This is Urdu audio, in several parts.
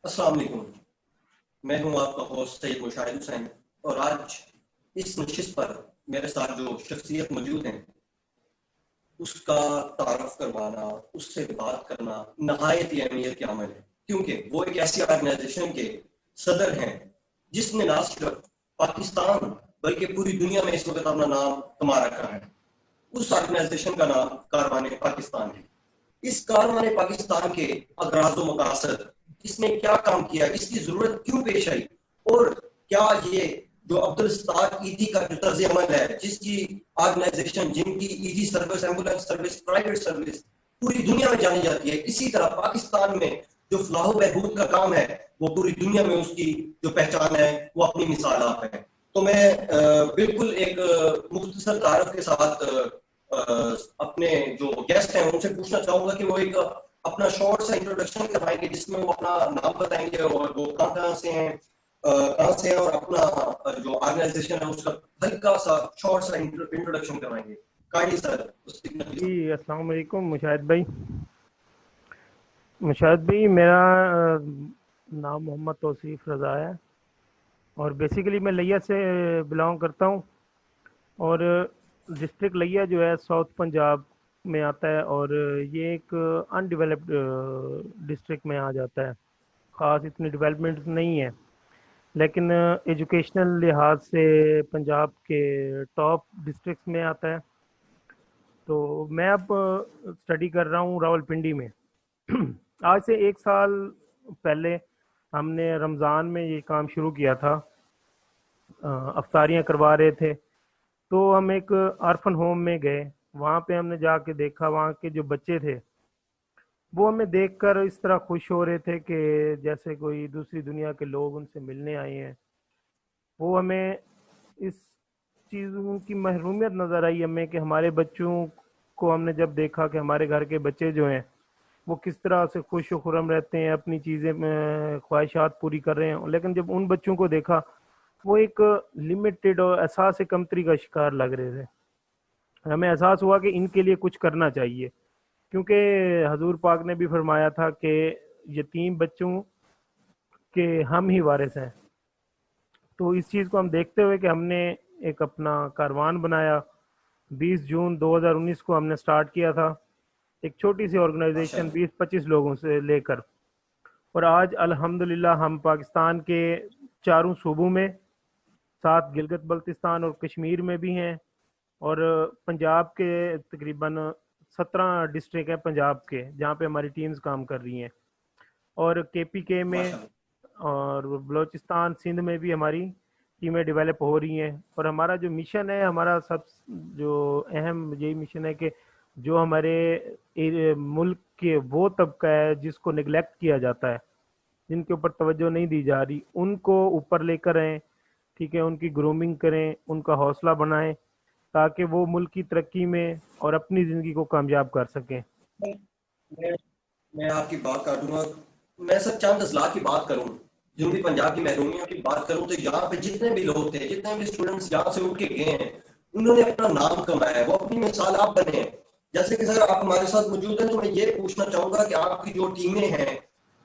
السلام علیکم، میں ہوں آپ کا ہوسٹ سید مشاہد حسین، اور آج اس نشست پر میرے ساتھ جو شخصیت موجود ہیں اس کا تعارف کروانا، اس سے بات کرنا نہایت ہی اہمیت کے عمل ہے، کیونکہ وہ ایک ایسی آرگنائزیشن کے صدر ہیں جس نے نہ صرف پاکستان بلکہ پوری دنیا میں اس وقت اپنا نام کما رکھا ہے۔ اس آرگنائزیشن کا نام کاروان پاکستان ہے۔ اس کاروان پاکستان کے اغراض و مقاصد، اس نے کیا کام کیا، اس کی ضرورت کیوں پیش آئی، اور کیا یہ جو عبدالستار ایدھی کا جو طرز عمل ہے، جس کی آرگنائزیشن، جن کی Edhi service, ambulance service, private service پوری دنیا میں جانی جاتی ہے، اسی طرح پاکستان میں جو فلاح و بہبود کا کام ہے وہ پوری دنیا میں اس کی جو پہچان ہے وہ اپنی مثال آپ ہے۔ تو میں بالکل ایک مختصر تعارف کے ساتھ اپنے جو گیسٹ ہیں ان سے پوچھنا چاہوں گا کہ وہ ایک اپنا شارٹ سا انٹروڈکشن کروائیں گے، جس میں وہ اپنا نام بتائیں گے اور وہ کہاں سے ہیں اور اپنا جو آرگنائزیشن ہے اس کا ہلکا سا شارٹ سا انٹروڈکشن کروائیں گے۔ کائنڈلی سر۔ جی السلام علیکم مشاہد بھائی، میرا نام محمد توصیف رضا ہے اور بیسیکلی میں لیا سے بلانگ کرتا ہوں، اور ڈسٹرکٹ لیا جو ہے ساؤتھ پنجاب میں آتا ہے، اور یہ ایک ان ڈیولپڈ ڈسٹرکٹ میں آ جاتا ہے، خاص اتنی ڈیولپمنٹ نہیں ہے، لیکن ایجوکیشنل لحاظ سے پنجاب کے ٹاپ ڈسٹرکٹس میں آتا ہے۔ تو میں اب اسٹڈی کر رہا ہوں راولپنڈی میں۔ آج سے 1 سال پہلے ہم نے رمضان میں یہ کام شروع کیا تھا، افطاریاں کروا رہے تھے، تو ہم ایک آرفن ہوم میں گئے، وہاں پہ ہم نے جا کے دیکھا وہاں کے جو بچے تھے وہ ہمیں دیکھ کر اس طرح خوش ہو رہے تھے کہ جیسے کوئی دوسری دنیا کے لوگ ان سے ملنے آئے ہیں۔ وہ ہمیں اس چیزوں کی محرومیت نظر آئی ہمیں کہ ہمارے بچوں کو ہم نے جب دیکھا کہ ہمارے گھر کے بچے جو ہیں وہ کس طرح سے خوش و خرم رہتے ہیں، اپنی چیزیں خواہشات پوری کر رہے ہیں، لیکن جب ان بچوں کو دیکھا وہ ایک لمیٹڈ اور احساس کمتری کا شکار لگ رہے تھے۔ ہمیں احساس ہوا کہ ان کے لیے کچھ کرنا چاہیے، کیونکہ حضور پاک نے بھی فرمایا تھا کہ یتیم بچوں کے ہم ہی وارث ہیں۔ تو اس چیز کو ہم دیکھتے ہوئے کہ ہم نے ایک اپنا کاروان بنایا، 20 جون 2019 کو ہم نے سٹارٹ کیا تھا، ایک چھوٹی سی آرگنائزیشن 20-25 لوگوں سے لے کر، اور آج الحمدللہ ہم پاکستان کے 4 صوبوں میں، ساتھ گلگت بلتستان اور کشمیر میں بھی ہیں، اور پنجاب کے تقریباً 17 ڈسٹرکٹ ہیں پنجاب کے جہاں پہ ہماری ٹیمز کام کر رہی ہیں، اور کے پی کے میں اور بلوچستان سندھ میں بھی ہماری ٹیمیں ڈیولپ ہو رہی ہیں۔ اور ہمارا جو مشن ہے، ہمارا سب جو اہم یہی مشن ہے کہ جو ہمارے ملک کے وہ طبقہ ہے جس کو نگلیکٹ کیا جاتا ہے، جن کے اوپر توجہ نہیں دی جا رہی، ان کو اوپر لے کر آئیں، ٹھیک ہے، ان کی گرومنگ کریں، ان کا حوصلہ بنائیں تاکہ وہ ملک کی ترقی میں اور اپنی زندگی کو کامیاب کر سکیں۔ میں آپ کی بات کاٹوں گا، میں سب چند اضلاع کی بات کروں، جنوبی پنجاب کی محرومیوں کی بات کروں، تو یہاں پہ جتنے بھی لوگ تھے، جتنے بھی اسٹوڈنٹس یہاں سے اٹھ کے گئے ہیں، انہوں نے اپنا نام کمایا ہے، وہ اپنی مثال آپ بنے ہیں۔ جیسے کہ سر آپ ہمارے ساتھ موجود ہیں، تو میں یہ پوچھنا چاہوں گا کہ آپ کی جو ٹیمیں ہیں،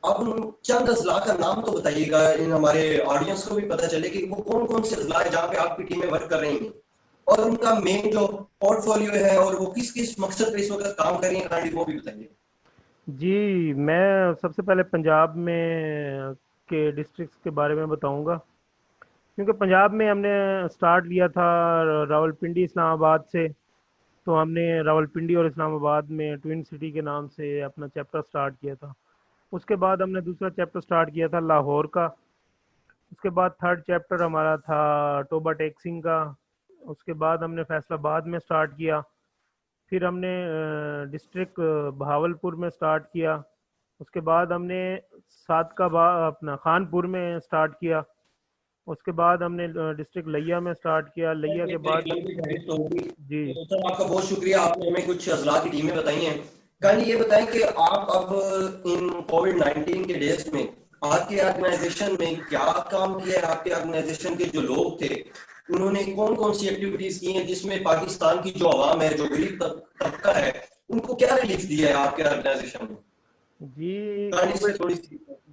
آپ ان چند اضلاع کا نام تو بتائیے گا، ان ہمارے آڈینس کو بھی پتہ چلے کہ وہ کون کون سے اضلاع ہیں جہاں پہ آپ کی ٹیمیں ورک کر رہی ہیں، اور ان کا مین جو پورٹ فولیو ہے اور وہ کس کس مقصد پہ اس وقت کام کر رہی ہیں، کائنڈلی وہ بھی بتائیے۔ جی میں سب سے پہلے پنجاب میں کے ڈسٹرکٹس کے بارے میں بتاؤں گا، کیونکہ پنجاب میں ہم نے سٹارٹ لیا تھا راولپنڈی اسلام آباد سے، تو ہم نے راولپنڈی اور اسلام آباد میں ٹوئن سٹی کے نام سے اپنا چیپٹر سٹارٹ کیا تھا۔ اس کے بعد ہم نے دوسرا چیپٹر سٹارٹ کیا تھا لاہور کا، اس کے بعد تھرڈ چیپٹر ہمارا تھا ٹوبا ٹیکسنگ کا، اس کے بعد ہم نے فیصل آباد میں سٹارٹ کیا، پھر ہم نے ڈسٹرکٹ بہاولپور میں سٹارٹ کیا، اس کے بعد ہم نے اپنا خانپور میں سٹارٹ کیا، اس کے بعد ہم نے ڈسٹرکٹ لیا میں سٹارٹ کیا، لیا کے بعد جی سر آپ کا بہت شکریہ، آپ نے ہمیں کچھ اضلاع کی ٹیمیں بتائی ہیں۔ کہانی یہ بتائیں کہ آپ اب ان کووڈ-19 کے ڈیز میں آپ کی آرگنائزیشن میں کیا کام کیا ہے، آپ کے آرگنائزیشن کے جو لوگ تھے انہوں نے کون کون سی ایکٹیویٹیز کی ہیں جس میں پاکستان کی جو عوام ہے، جو غریب طبقہ ہے، ان کو کیا ریلیف دیا ہے آپ کے آرگنائزیشن نے؟ جی تھوڑی سی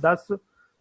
10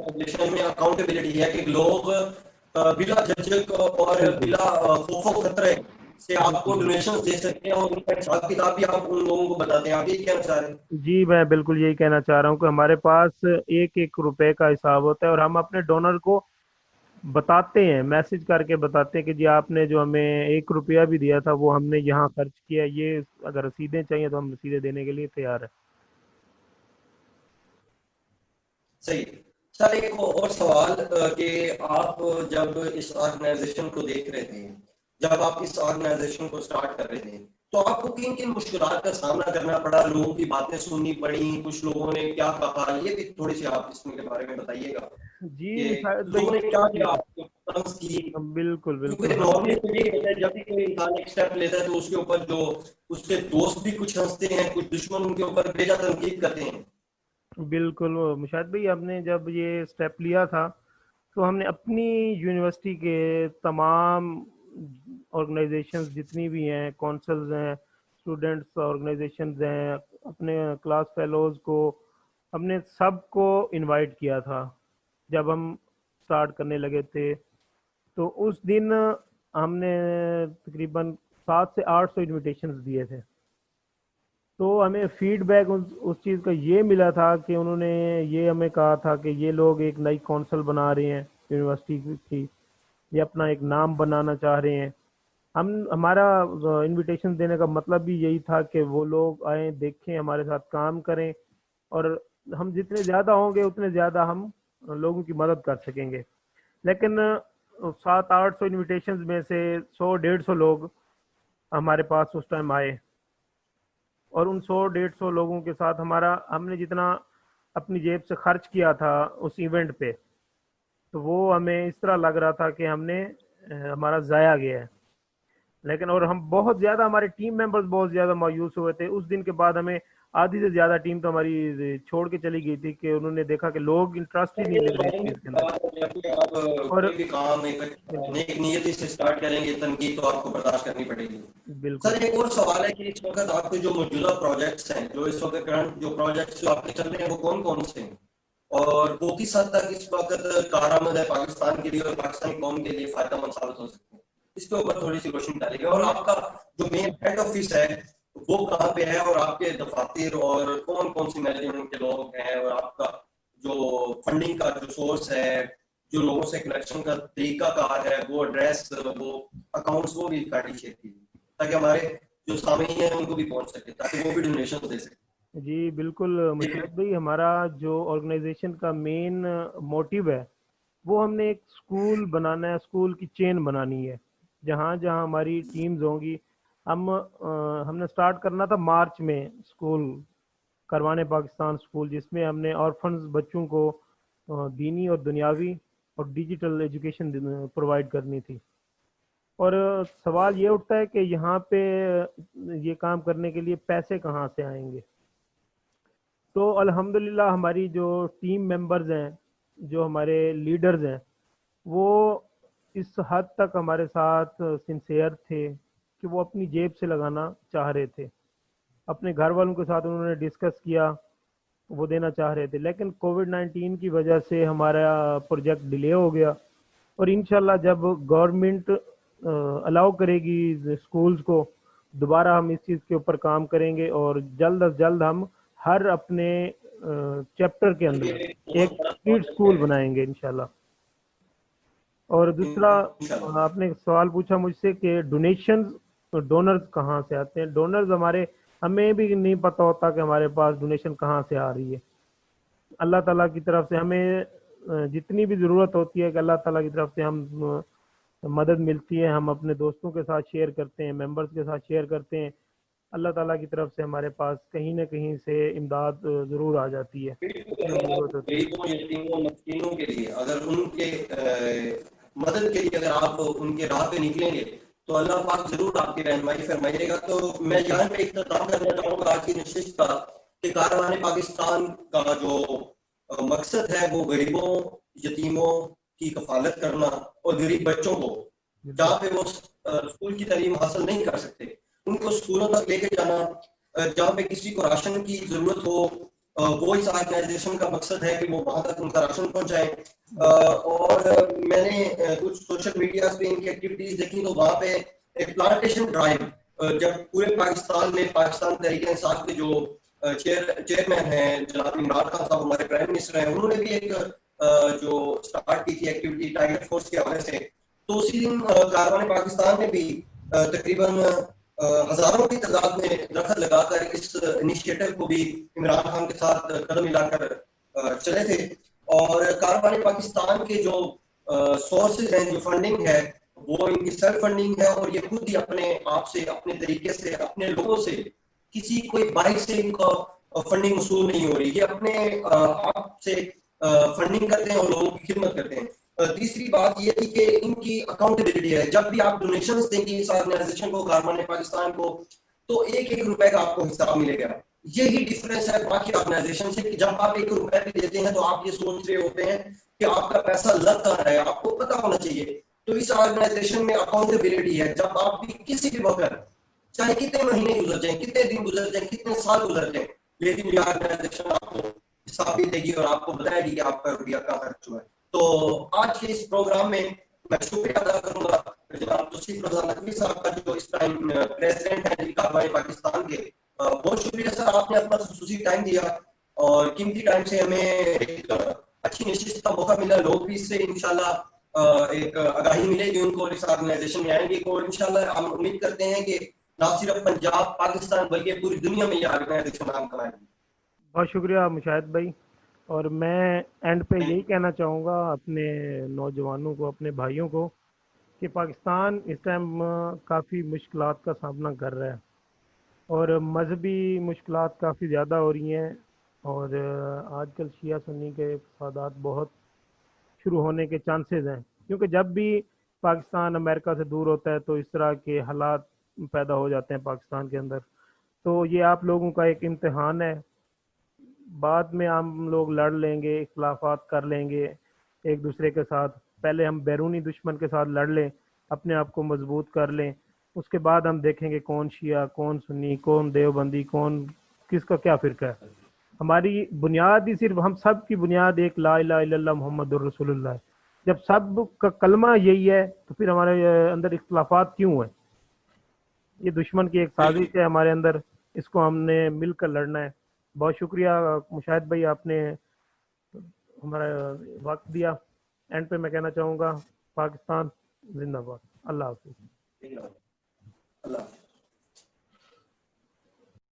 آرگنائزیشن میں اکاؤنٹیبلٹی ہے کہ لوگ بلا جھجک اور بلا خوف و خطرے سے آپ کو ڈونیشن دے سکتے ہیں اور ان کا حساب کتاب بھی آپ ان لوگوں کو بتاتے ہیں. آپ یہ کہنا چاہ رہے ہیں؟ جی میں بالکل یہی کہنا چاہ رہا ہوں کہ ہمارے پاس ایک ایک روپے کا حساب ہوتا ہے اور ہم اپنے ڈونر کو بتاتے ہیں، میسج کر کے بتاتے ہیں کہ جی آپ نے جو ہمیں 1 روپیہ بھی دیا تھا وہ ہم نے یہاں خرچ کیا، یہ اگر رسیدیں چاہیے تو ہم رسیدیں دینے کے لیے تیار ہیں. صحیح. سر ایک اور سوال کہ آپ جب اس آرگنائزیشن کو دیکھ رہے تھے، جب آپ اس آرگنائزیشن کو سٹارٹ کر رہے تھے، تو آپ کو کن کن مشکلات کا سامنا کرنا پڑا؟ لوگوں کی باتیں سننی پڑی، کچھ لوگوں نے کیا کہا، یہ بھی تھوڑی سی آپ اس کے بارے میں بتائیے گا جی کہ مشاہد لوگوں نے کیا بھائی، کیا آپ کو طنز کی؟ بالکل بالکل کیونکہ ہم نارملی تو یہ ہوتا ہے جب بھی کوئی انسان ایک اسٹیپ لیتا ہے تو اس کے اوپر جو اس کے دوست بھی کچھ ہنستے ہیں، کچھ دشمن ان کے اوپر بھیجا تنقید کرتے ہیں. بالکل مشاہد بھائی، ہم نے جب یہ سٹیپ لیا تھا تو ہم نے اپنی یونیورسٹی کے تمام آرگنائزیشنز جتنی بھی ہیں، کونسلز ہیں، اسٹوڈنٹس آرگنائزیشنز ہیں، اپنے کلاس فیلوز کو ہم نے سب کو انوائٹ کیا تھا. جب ہم سٹارٹ کرنے لگے تھے تو اس دن ہم نے تقریباً 700 سے 800 انویٹیشنز دیے تھے. تو ہمیں فیڈ بیک اس چیز کا یہ ملا تھا کہ انہوں نے یہ ہمیں کہا تھا کہ یہ لوگ ایک نئی کونسل بنا رہے ہیں یونیورسٹی کی، یہ اپنا ایک نام بنانا چاہ رہے ہیں. ہمارا انویٹیشن دینے کا مطلب بھی یہی تھا کہ وہ لوگ آئیں، دیکھیں، ہمارے ساتھ کام کریں، اور ہم جتنے زیادہ ہوں گے اتنے زیادہ ہم لوگوں کی مدد کر سکیں گے. لیکن 700-800 انویٹیشنز میں سے 100-150 لوگ ہمارے پاس اس ٹائم آئے، اور ان 100-150 لوگوں کے ساتھ ہم نے جتنا اپنی جیب سے خرچ کیا تھا اس ایونٹ پہ، تو وہ ہمیں اس طرح لگ رہا تھا کہ ہمارا ضائع گیا ہے. لیکن اور ہم بہت زیادہ، ہمارے ٹیم ممبرز بہت زیادہ مایوس ہوئے تھے. اس دن کے بعد ہمیں آدھی سے زیادہ ٹیم تو ہماری چھوڑ کے چلی گئی تھی کہ انہوں نے دیکھا کہ لوگ انٹرسٹ ہی نہیں لے رہے اس چیز کے اندر. آپ اور کوئی بھی کام ایک بالکل نیک نیتی سے اسٹارٹ کریں گے، تنقید تو آپ کو برداشت کرنی پڑے گی. بالکل سر ایک اور سوال ہے کہ اس وقت آپ کے جو موجودہ پروجیکٹس ہیں، جو اس وقت کرنٹ جو پروجیکٹس جو آپ کے چل رہے ہیں، وہ کون کون سے ہیں اور وہ کس حد تک اس وقت کارآمد ہے پاکستان کے لیے اور پاکستانی قوم کے لیے فائدہ مند ثابت ہو سکتے ہیں؟ اس کے اوپر تھوڑی سی روشنی ڈالیے گا. اور جی آپ کا جو مین ہیڈ آفس ہے وہ کہاں پہ ہے، اور آپ کے دفاتر اور کون کون سی مینجمنٹ کے لوگ ہیں، اور آپ کا جو فنڈنگ کا جو سورس ہے، جو لوگوں سے کنیکشن کا طریقہ کار ہے، وہ ایڈریس، وہ اکاؤنٹس، وہ بھی کاٹی شیئر کیجیے تاکہ ہمارے جو سامعین ہیں ان کو بھی پہنچ سکے، تاکہ وہ بھی ڈونیشن دے سکیں. جی بالکل مشرف بھائی، ہمارا جو آرگنائزیشن کا مین موٹیو ہے وہ ہم نے ایک اسکول بنانا ہے، اسکول کی چین بنانی ہے جہاں جہاں ہماری ٹیمز ہوں گی. ہم نے سٹارٹ کرنا تھا مارچ میں اسکول کروانے، پاکستان اسکول، جس میں ہم نے آرفنز بچوں کو دینی اور دنیاوی اور ڈیجیٹل ایجوکیشن پرووائڈ کرنی تھی. اور سوال یہ اٹھتا ہے کہ یہاں پہ یہ کام کرنے کے لیے پیسے کہاں سے آئیں گے؟ تو الحمدللہ ہماری جو ٹیم ممبرز ہیں، جو ہمارے لیڈرز ہیں، وہ اس حد تک ہمارے ساتھ سنسیئر تھے کہ وہ اپنی جیب سے لگانا چاہ رہے تھے. اپنے گھر والوں کے ساتھ انہوں نے ڈسکس کیا، وہ دینا چاہ رہے تھے، لیکن کووڈ-19 کی وجہ سے ہمارا پروجیکٹ ڈیلے ہو گیا. اور انشاءاللہ جب گورنمنٹ الاؤ کرے گی اسکولز کو، دوبارہ ہم اس چیز کے اوپر کام کریں گے اور جلد از جلد ہم ہر اپنے چیپٹر کے اندر ایک اسٹریٹ اسکول بنائیں گے انشاءاللہ. اور دوسرا، آپ نے سوال پوچھا مجھ سے کہ ڈونیشنز، ڈونرز کہاں سے آتے ہیں. ڈونرز ہمیں بھی نہیں پتہ ہوتا کہ ہمارے پاس ڈونیشن کہاں سے آ رہی ہے. اللہ تعالیٰ کی طرف سے ہمیں جتنی بھی ضرورت ہوتی ہے کہ اللہ تعالیٰ کی طرف سے ہم مدد ملتی ہے، ہم اپنے دوستوں کے ساتھ شیئر کرتے ہیں، ممبرز کے ساتھ شیئر کرتے ہیں. اللہ تعالیٰ کی طرف سے ہمارے پاس کہیں نہ کہیں سے امداد ضرور آ جاتی ہے. غریبوں، یتیموں، مسکینوں کے لیے اگر ان کے مدد کے لیے اگر آپ ان کے راہ پہ نکلیں گے تو اللہ پاک ضرور آپ کی رہنمائی فرمائیے گا. تو میں یہاں پہ اختتام کرنا چاہوں گا آج کی نشست کا کہ کاروان پاکستان کا جو مقصد ہے وہ غریبوں، یتیموں کی کفالت کرنا اور غریب بچوں کو جہاں پہ وہ اسکول کی تعلیم حاصل نہیں کر سکتے ان کو اسکولوں تک لے کے جانا، جہاں پہ کسی کو راشن کی ضرورت ہو وہ اس آرگنائزیشن کا مقصد ہے کہ وہ وہاں تک ان کا راشن پہنچائے. اور میں نے کچھ سوشل میڈیا پہ ان کی ایکٹیویٹیز دیکھی تو وہاں پہ ایک پلانٹیشن ڈرائیو جب پورے پاکستان میں پاکستان تحریک انصاف کے جو چیئرمین ہیں جناب عمران خان صاحب ہمارے پرائم منسٹر ہیں, انہوں نے بھی ایک جو اسٹارٹ کی تھی ایکٹیویٹی ٹائیگر فورس کے حوالے سے. تو اسی دن کاروان پاکستان نے بھی تقریباً ہزاروں کی تعداد میں درخت لگا کر اس انیشیٹو کو بھی عمران خان کے ساتھ قدم ملا کر چلے تھے. اور کاروان پاکستان کے جو سورسز ہیں, جو فنڈنگ ہے, وہ ان کی سیلف فنڈنگ ہے, اور یہ خود ہی اپنے آپ سے, اپنے طریقے سے, اپنے لوگوں سے, کسی کوئی باہر سے ان کا فنڈنگ وصول نہیں ہو رہی. یہ اپنے آپ سے فنڈنگ کرتے ہیں اور لوگوں کی خدمت کرتے ہیں. تیسری بات یہ تھی کہ ان کی اکاؤنٹیبلٹی ہے. جب بھی آپ ڈونیشنز دیں گے اس آرگنائزیشن کو, کاروان پاکستان کو, تو ایک ایک روپے کا آپ کو حساب ملے گا. یہی ڈفرینس ہے باقی آرگنائزیشن سے کہ جب آپ ایک روپے بھی دیتے ہیں تو آپ یہ سوچ رہے ہوتے ہیں کہ آپ کا پیسہ لگ کہاں رہا ہے, آپ کو پتا ہونا چاہیے. تو اس آرگنائزیشن میں اکاؤنٹیبلٹی ہے. جب آپ بھی کسی بھی وقت, چاہے کتنے مہینے گزر جائیں, کتنے دن گزر جائیں, کتنے سال گزر جائیں, لیکن یہ آرگنائزیشن آپ کو حساب بھی دے گی اور آپ کو بتائے گی کہ آپ کا روپیہ کہاں خرچ ہوا ہے. تو آج کے اس پروگرام میں میں شکریہ ادا کروں گا جناب توصیف رضا نقوی صاحب کا, جو اس ٹائم پریزیڈنٹ ہیں کاروان پاکستان کے. بہت شکریہ سر, آپ نے اپنا خصوصی ٹائم دیا اور قیمتی ٹائم سے ہمیں ایک اچھی نشست کا موقع ملا. لوگ بھی اس سے انشاءاللہ ایک آگاہی ملے گی ان کو, اس آرگنائزیشن میں آئیں گے. اور انشاءاللہ ہم امید کرتے ہیں کہ نہ صرف پنجاب پاکستان بلکہ پوری دنیا میں یہ آرگنائزیشن نام کمائے گی. بہت شکریہ مشاہد بھائی. اور میں اینڈ پہ یہی کہنا چاہوں گا اپنے نوجوانوں کو, اپنے بھائیوں کو, کہ پاکستان اس ٹائم کافی مشکلات کا سامنا کر رہا ہے, اور مذہبی مشکلات کافی زیادہ ہو رہی ہیں, اور آج کل شیعہ سنی کے فسادات بہت شروع ہونے کے چانسز ہیں, کیونکہ جب بھی پاکستان امریکہ سے دور ہوتا ہے تو اس طرح کے حالات پیدا ہو جاتے ہیں پاکستان کے اندر. تو یہ آپ لوگوں کا ایک امتحان ہے. بعد میں ہم لوگ لڑ لیں گے, اختلافات کر لیں گے ایک دوسرے کے ساتھ, پہلے ہم بیرونی دشمن کے ساتھ لڑ لیں, اپنے آپ کو مضبوط کر لیں, اس کے بعد ہم دیکھیں گے کون شیعہ, کون سنی, کون دیوبندی, کون کس کا کیا فرقہ ہے. ہماری بنیاد ہی صرف, ہم سب کی بنیاد ایک لا الہ الا اللہ محمد الرسول اللہ ہے. جب سب کا کلمہ یہی ہے تو پھر ہمارے اندر اختلافات کیوں ہیں؟ یہ دشمن کی ایک سازش ہے ہمارے اندر, اس کو ہم نے مل کر لڑنا ہے. بہت شکریہ مشاہد بھائی, آپ نے ہمارا وقت دیا. اینڈ پہ میں کہنا چاہوں گا پاکستان زندہ باد. اللہ حافظ. اللہ